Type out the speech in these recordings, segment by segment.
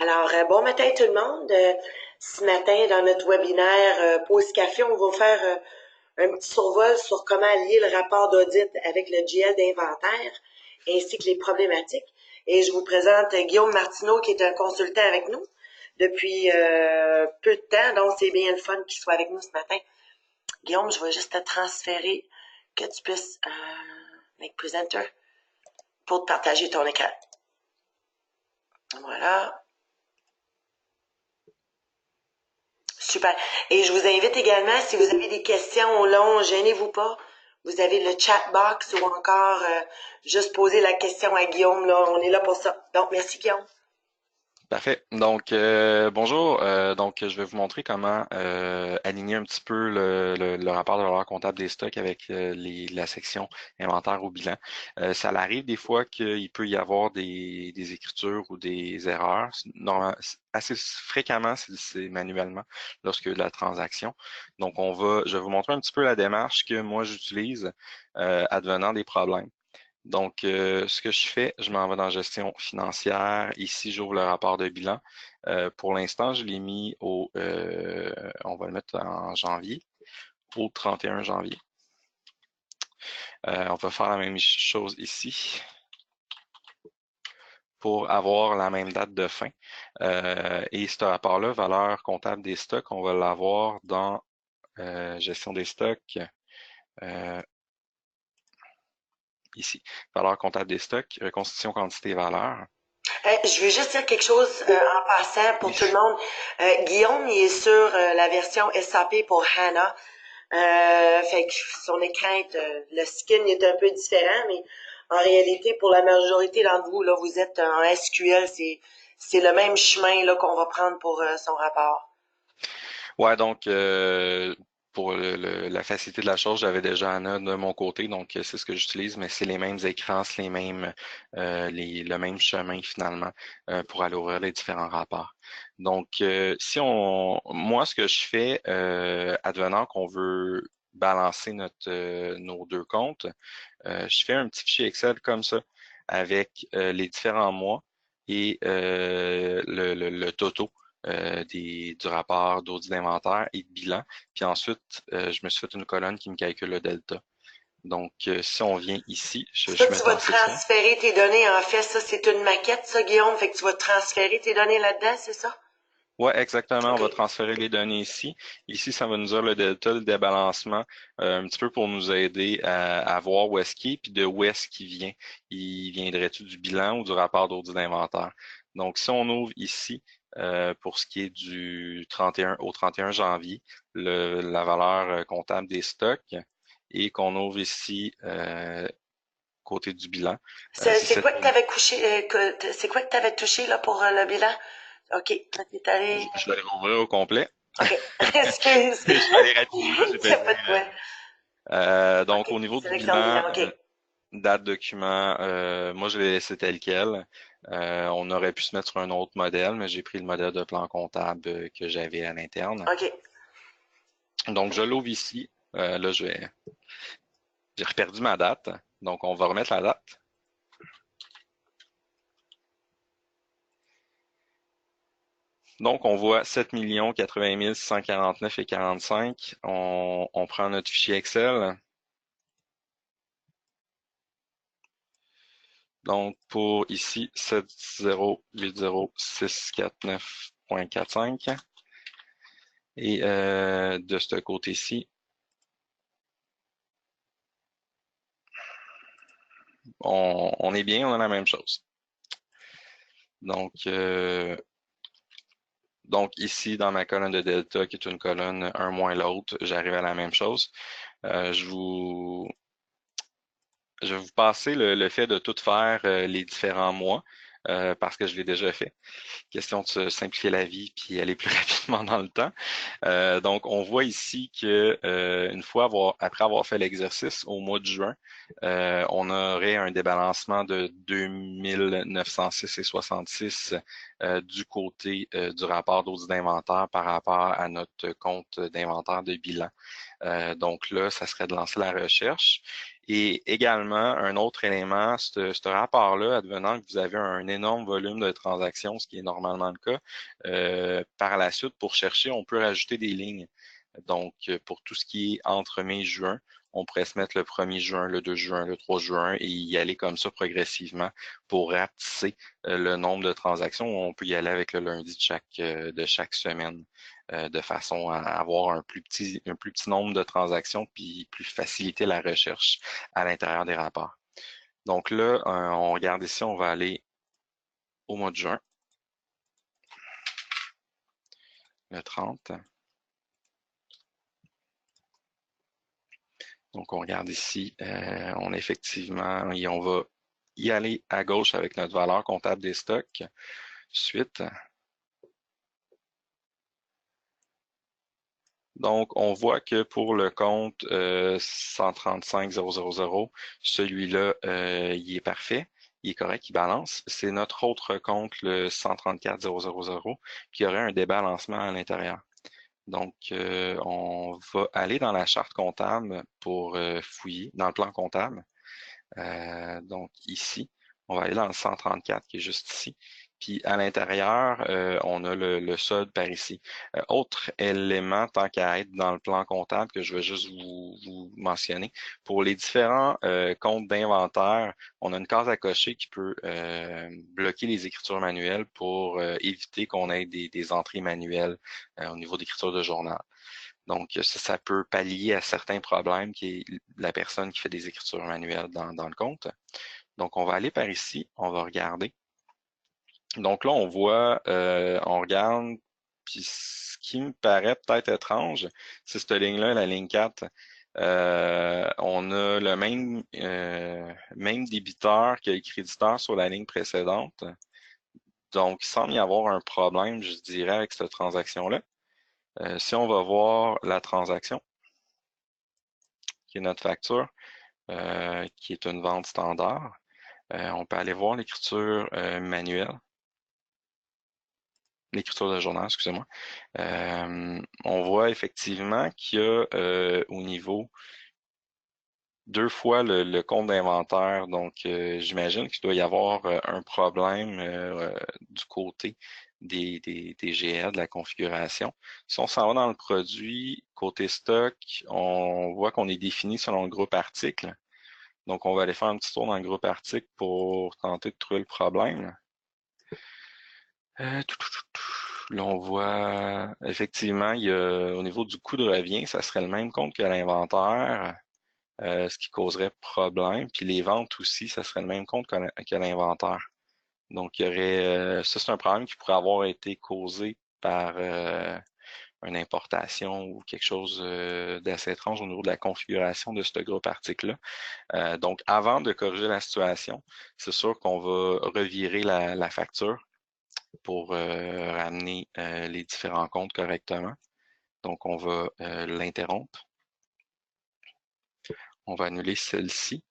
Alors, bon matin tout le monde. Ce matin, dans notre webinaire Pause Café, on va faire un petit survol sur comment lier le rapport d'audit avec le GL d'inventaire, ainsi que les problématiques. Et je vous présente Guillaume Martineau, qui est un consultant avec nous depuis peu de temps, donc c'est bien le fun qu'il soit avec nous ce matin. Guillaume, je vais juste te transférer que tu puisses make presenter pour te partager ton écran. Voilà. Super. Et je vous invite également, si vous avez des questions au long, gênez-vous pas. Vous avez le chat box ou encore juste poser la question à Guillaume. Là, on est là pour ça. Donc, merci Guillaume. Parfait. Donc, bonjour. Donc, je vais vous montrer comment aligner un petit peu le rapport de valeur comptable des stocks avec la section inventaire ou bilan. Ça arrive des fois qu'il peut y avoir des écritures ou des erreurs. Assez fréquemment, c'est manuellement lorsque la transaction. Donc, je vais vous montrer un petit peu la démarche que moi j'utilise advenant des problèmes. Donc, ce que je fais, je m'en vais dans gestion financière. Ici, j'ouvre le rapport de bilan. Pour l'instant, je l'ai mis on va le mettre en janvier, au 31 janvier. On va faire la même chose ici pour avoir la même date de fin. Et ce rapport-là, valeur comptable des stocks, on va l'avoir dans gestion des stocks. Ici, valeur comptable des stocks, reconstitution quantité valeur. Je veux juste dire quelque chose en passant pour Oui. tout le monde. Guillaume, il est sur la version SAP pour HANA. Fait que son écran le skin est un peu différent, mais en réalité, pour la majorité d'entre vous, là, vous êtes en SQL, c'est le même chemin là qu'on va prendre pour son rapport. Ouais, donc pour la facilité de la chose, j'avais déjà Anna de mon côté, donc c'est ce que j'utilise, mais c'est les mêmes écrans, c'est le même chemin finalement pour aller ouvrir les différents rapports. Donc, moi, ce que je fais, advenant qu'on veut balancer nos deux comptes, je fais un petit fichier Excel comme ça avec les différents mois et le toto du rapport d'audit d'inventaire et de bilan. Puis ensuite, je me suis fait une colonne qui me calcule le delta. Donc, si on vient ici, Ça, je mets tu vas en session. transférer tes données. En fait, ça, c'est une maquette, ça, Guillaume. Fait que tu vas transférer tes données là-dedans, c'est ça? Ouais, exactement. On OK. va transférer les données ici. Ici, ça va nous dire le delta, le débalancement, un petit peu pour nous aider à voir où est-ce qu'il est, puis de où est-ce qu'il vient. Il viendrait-tu du bilan ou du rapport d'audit d'inventaire? Donc, si on ouvre ici, pour ce qui est du 31 au 31 janvier, la valeur comptable des stocks, et qu'on ouvre ici côté du bilan, c'est C'est 7 quoi que t'avais couché, c'est quoi que t'avais touché, là, pour le bilan? OK. Là, t'es allé. Je vais les rouvrir au complet. OK. Excuse. Je vais aller rapidement, j'ai Il n'y a pesé. pas de quoi. Donc, OK. au niveau du Sélectionne bilan. bilan, OK. date document, moi, je l'ai laissé tel quel. On aurait pu se mettre sur un autre modèle, mais j'ai pris le modèle de plan comptable que j'avais à l'interne. OK. Donc, je l'ouvre ici. Là, j'ai reperdu ma date. Donc, on va remettre la date. Donc, on voit 7 80 649 et 45. On prend notre fichier Excel. Donc, pour ici, 7080649.45. Et de ce côté-ci, on est bien, on a la même chose. Donc, ici, dans ma colonne de delta, qui est une colonne un moins l'autre, j'arrive à la même chose. Je vais vous passer le fait de tout faire les différents mois, parce que je l'ai déjà fait. Question de se simplifier la vie puis aller plus rapidement dans le temps. Donc, on voit ici que après avoir fait l'exercice au mois de juin, on aurait un débalancement de 2906,66 du côté du rapport d'audit d'inventaire par rapport à notre compte d'inventaire de bilan. Donc là, ça serait de lancer la recherche. Et également, un autre élément, ce rapport-là, advenant que vous avez un énorme volume de transactions, ce qui est normalement le cas, par la suite, pour chercher, on peut rajouter des lignes. Donc, pour tout ce qui est entre mai et juin, on pourrait se mettre le 1er juin, le 2 juin, le 3 juin et y aller comme ça progressivement pour rapetisser le nombre de transactions. On peut y aller avec le lundi de chaque semaine de façon à avoir un plus petit nombre de transactions puis plus faciliter la recherche à l'intérieur des rapports. Donc là, on regarde ici, on va aller au mois de juin, le 30. Donc, on regarde ici, on effectivement, et on va y aller à gauche avec notre valeur comptable des stocks. Suite. Donc, on voit que pour le compte 135 000, celui-là, il est parfait, il est correct, il balance. C'est notre autre compte, le 134 000, qui aurait un débalancement à l'intérieur. Donc, on va aller dans la charte comptable pour fouiller dans le plan comptable. Donc ici, on va aller dans le 134 qui est juste ici. Puis à l'intérieur, on a le solde par ici. Autre élément, tant qu'à être dans le plan comptable, que je vais juste vous mentionner, pour les différents comptes d'inventaire, on a une case à cocher qui peut bloquer les écritures manuelles pour éviter qu'on ait des entrées manuelles au niveau d'écriture de journal. Donc, ça peut pallier à certains problèmes qui est la personne qui fait des écritures manuelles dans le compte. Donc, on va aller par ici, on va regarder. Donc là, on voit, on regarde, puis ce qui me paraît peut-être étrange, c'est cette ligne-là, la ligne 4. On a le même débiteur que le créditeur sur la ligne précédente. Donc, il semble y avoir un problème, je dirais, avec cette transaction-là. Si on va voir la transaction, qui est notre facture, qui est une vente standard, on peut aller voir l'écriture manuelle, l'écriture de journal, excusez-moi. On voit effectivement qu'il y a au niveau 2 fois le compte d'inventaire. Donc, j'imagine qu'il doit y avoir un problème du côté des GL, de la configuration. Si on s'en va dans le produit, côté stock, on voit qu'on est défini selon le groupe article. Donc, on va aller faire un petit tour dans le groupe article pour tenter de trouver le problème. Là, on voit effectivement, il y a, au niveau du coût de revient, ça serait le même compte que l'inventaire. Ce qui causerait problème. Puis les ventes aussi, ça serait le même compte que l'inventaire. Donc, il y aurait, ça, c'est un problème qui pourrait avoir été causé par une importation ou quelque chose d'assez étrange au niveau de la configuration de ce groupe article-là. Donc, avant de corriger la situation, c'est sûr qu'on va revirer la facture pour ramener les différents comptes correctement. Donc, on va l'interrompre. On va annuler celle-ci.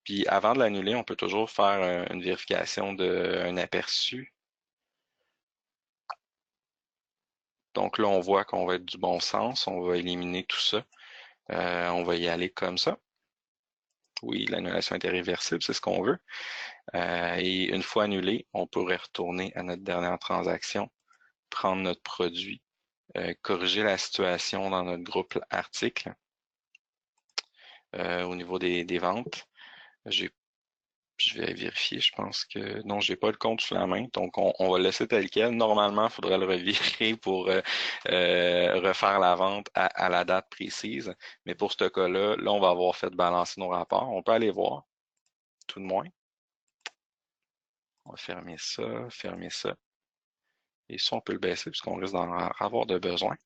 Puis avant de l'annuler, on peut toujours faire une vérification d'un aperçu. Donc là, on voit qu'on va être du bon sens. On va éliminer tout ça. On va y aller comme ça. Oui, l'annulation est irréversible, c'est ce qu'on veut. Et une fois annulé, on pourrait retourner à notre dernière transaction, prendre notre produit, corriger la situation dans notre groupe article au niveau des ventes. Je vais vérifier, je pense que non, j'ai pas le compte sous la main, donc on va le laisser tel quel. Normalement, il faudrait le revirer pour refaire la vente à la date précise. Mais pour ce cas-là, là, on va avoir fait balancer nos rapports. On peut aller voir, tout de moins. On va fermer ça. Et ça, on peut le baisser puisqu'on risque d'en avoir de besoin.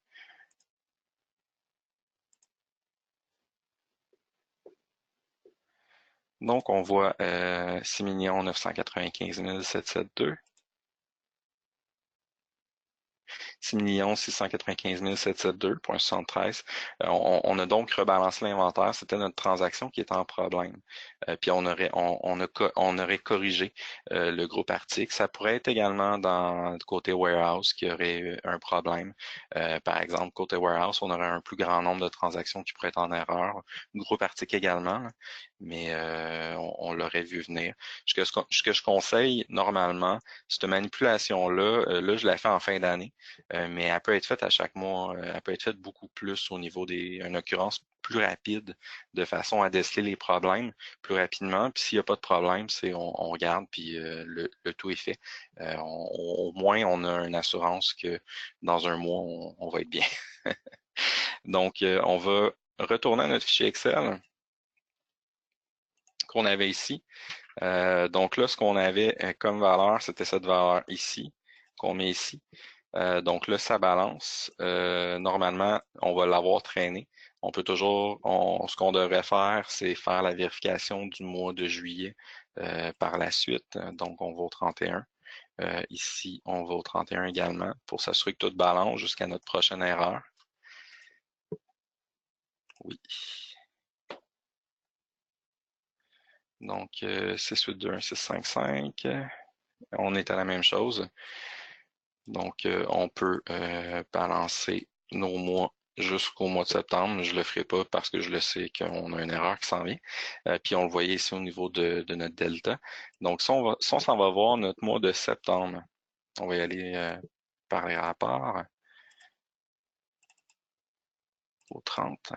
Donc, on voit 6 995 772. 6 695 772,73. On a donc rebalancé l'inventaire. C'était notre transaction qui était en problème. Puis on aurait corrigé le groupe article. Ça pourrait être également dans le côté warehouse qui aurait eu un problème. Par exemple, côté warehouse, on aurait un plus grand nombre de transactions qui pourraient être en erreur. Groupe article également, là, mais on l'aurait vu venir. Ce que je conseille normalement, cette manipulation-là, là, je la fais en fin d'année, mais elle peut être faite à chaque mois. Elle peut être faite beaucoup plus au niveau une occurrence plus rapide, de façon à déceler les problèmes plus rapidement. Puis s'il n'y a pas de problème, on regarde, puis le tout est fait. Au moins, on a une assurance que dans un mois, on va être bien. Donc, on va retourner à notre fichier Excel qu'on avait ici. Donc là, ce qu'on avait comme valeur, c'était cette valeur ici, qu'on met ici. Donc là, ça balance. Normalement, on va l'avoir traîné. On peut toujours, ce qu'on devrait faire, c'est faire la vérification du mois de juillet par la suite. Donc, on va au 31. Ici, on va au 31 également pour s'assurer que tout balance jusqu'à notre prochaine erreur. Oui. Donc, 682, 655. On est à la même chose. Donc, on peut balancer nos mois jusqu'au mois de septembre. Je ne le ferai pas parce que je le sais qu'on a une erreur qui s'en vient. Puis on le voyait ici au niveau de notre delta. Donc, si on s'en va voir notre mois de septembre, on va y aller par les rapports au 30.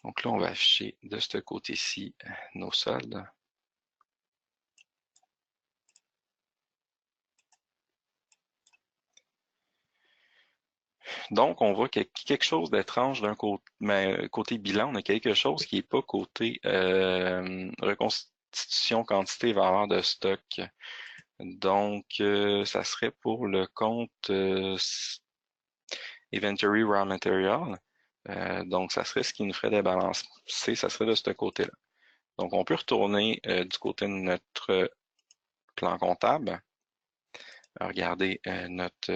Donc là, on va afficher de ce côté-ci nos soldes. Donc, on voit quelque chose d'étrange d'un côté, mais côté bilan, on a quelque chose qui n'est pas côté reconstitution quantité valeur de stock. Donc, ça serait pour le compte Inventory Raw Material. Donc, ça serait ce qui nous ferait débalancer, ça serait de ce côté-là. Donc, on peut retourner du côté de notre plan comptable. Regardez notre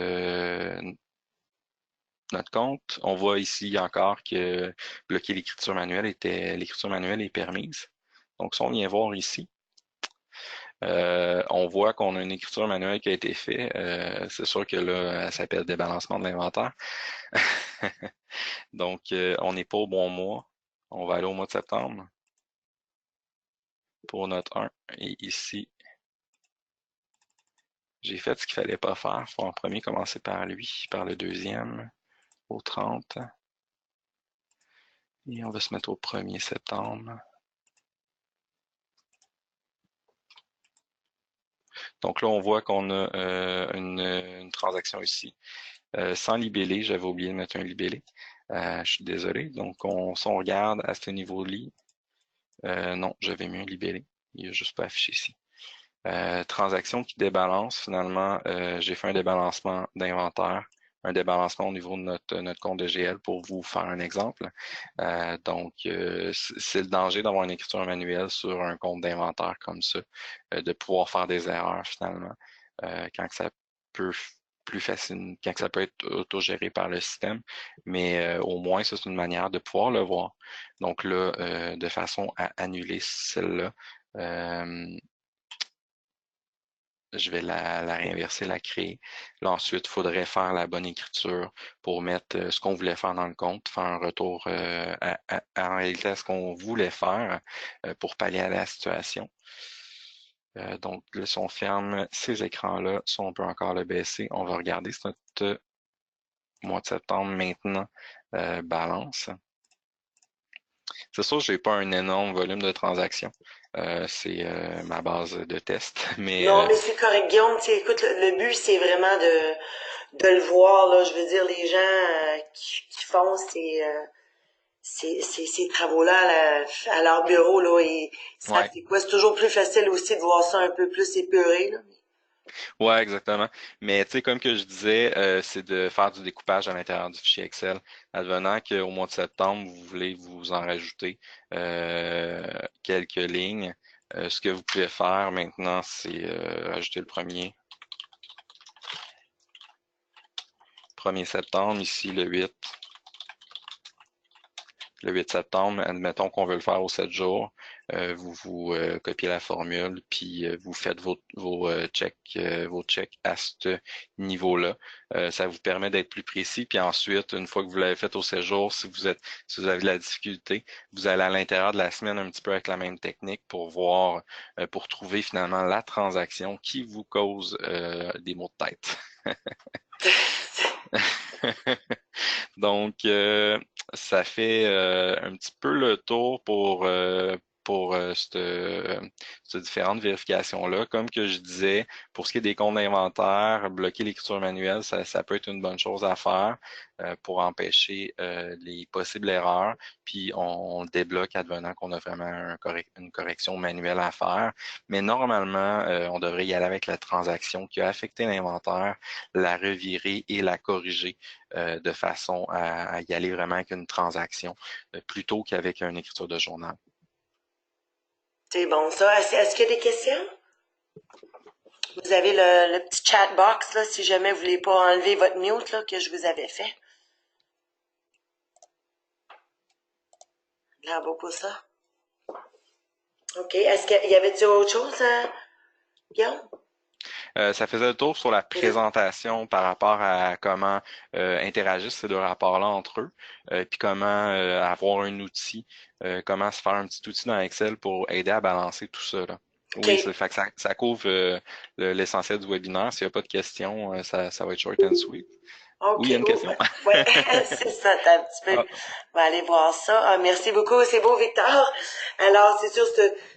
compte. On voit ici encore que bloquer l'écriture manuelle est permise. Donc, si on vient voir ici, on voit qu'on a une écriture manuelle qui a été faite. C'est sûr que là, elle s'appelle débalancement de l'inventaire. Donc, on n'est pas au bon mois. On va aller au mois de septembre pour notre 1. Et ici, j'ai fait ce qu'il fallait pas faire. Il faut en premier commencer par lui, par le deuxième, au 30. Et on va se mettre au 1er septembre. Donc là, on voit qu'on a une transaction ici sans libellé. J'avais oublié de mettre un libellé. Je suis désolé. Donc, si on regarde à ce niveau-là, non, j'avais mis un libellé. Il n'est juste pas affiché ici. Transaction qui débalance. Finalement, j'ai fait un débalancement d'inventaire, un débalancement au niveau de notre compte de GL pour vous faire un exemple. Donc, c'est le danger d'avoir une écriture manuelle sur un compte d'inventaire comme ça, de pouvoir faire des erreurs finalement, quand ça peut plus facile, quand ça peut être autogéré par le système, mais au moins, c'est une manière de pouvoir le voir. Donc là, de façon à annuler celle-là, je vais la réinverser, la créer. Là, ensuite, il faudrait faire la bonne écriture pour mettre ce qu'on voulait faire dans le compte, faire un retour en réalité à ce qu'on voulait faire pour pallier à la situation. Donc, là, si on ferme ces écrans-là, si on peut encore le baisser, on va regarder si notre mois de septembre maintenant balance. C'est sûr, je n'ai pas un énorme volume de transactions. C'est ma base de test, mais Non, mais c'est correct, Guillaume. Tu sais, écoute, le but, c'est vraiment de le voir, là. Je veux dire, les gens qui font ces travaux-là à leur bureau, là, et ça, ouais. c'est quoi? C'est toujours plus facile aussi de voir ça un peu plus épuré, là. Ouais, exactement. Mais tu sais, comme que je disais, c'est de faire du découpage à l'intérieur du fichier Excel. Advenant qu'au mois de septembre, vous voulez vous en rajouter quelques lignes. Ce que vous pouvez faire maintenant, c'est ajouter le premier 1er septembre, ici le 8 septembre, admettons qu'on veut le faire aux 7 jours, vous copiez la formule, puis vous faites vos checks à ce niveau-là. Ça vous permet d'être plus précis, puis ensuite, une fois que vous l'avez fait aux 7 jours, si vous avez de la difficulté, vous allez à l'intérieur de la semaine un petit peu avec la même technique pour voir, pour trouver finalement la transaction qui vous cause des maux de tête. Donc, ça fait un petit peu le tour pour cette différentes vérifications-là. Comme que je disais, pour ce qui est des comptes d'inventaire, bloquer l'écriture manuelle, ça peut être une bonne chose à faire pour empêcher les possibles erreurs. Puis on le débloque advenant qu'on a vraiment une correction manuelle à faire. Mais normalement, on devrait y aller avec la transaction qui a affecté l'inventaire, la revirer et la corriger de façon à y aller vraiment avec une transaction plutôt qu'avec une écriture de journal. C'est bon, ça. Est-ce qu'il y a des questions? Vous avez le petit chat box, là, si jamais vous voulez pas enlever votre mute, là, que je vous avais fait. Là, beaucoup ça. OK. Est-ce qu'il y avait-tu autre chose, Guillaume? Ça faisait le tour sur la présentation par rapport à comment interagissent ces deux rapports-là entre eux, puis comment avoir un outil, comment se faire un petit outil dans Excel pour aider à balancer tout ça, là. Okay. Oui, fait que ça couvre l'essentiel du webinaire. S'il n'y a pas de questions, ça va être short and sweet. Okay. Oui, il y a une question. Oui, c'est ça, t'as un petit peu. Ah. On va aller voir ça. Ah, merci beaucoup, c'est beau, Victor. Alors, c'est sûr,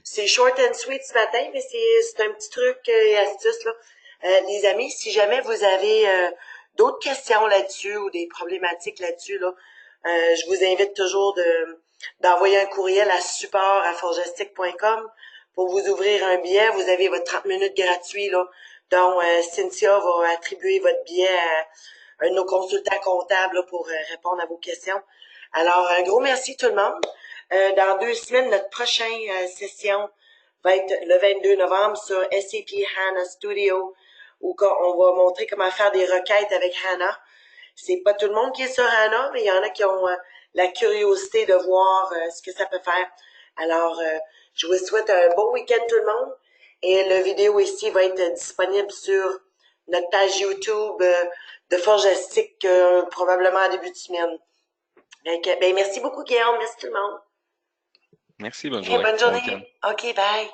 c'est short and sweet ce matin, mais c'est un petit truc et astuce, là. Les amis, si jamais vous avez d'autres questions là-dessus ou des problématiques là-dessus, là, je vous invite toujours d'envoyer un courriel à support@forgestic.com pour vous ouvrir un billet. Vous avez votre 30 minutes gratuit, là, dont Cynthia va attribuer votre billet à un de nos consultants comptables là, pour répondre à vos questions. Alors, un gros merci tout le monde. Dans 2 semaines, notre prochaine session va être le 22 novembre sur SAP HANA Studio, où on va montrer comment faire des requêtes avec HANA. C'est pas tout le monde qui est sur HANA, mais il y en a qui ont la curiosité de voir ce que ça peut faire. Alors, je vous souhaite un beau week-end tout le monde. Et la vidéo ici va être disponible sur notre page YouTube de Forgestic probablement en début de semaine. Donc, ben, merci beaucoup, Guillaume. Merci tout le monde. Merci, bonne Okay, journée. bonne Bon journée. week-end. OK, bye.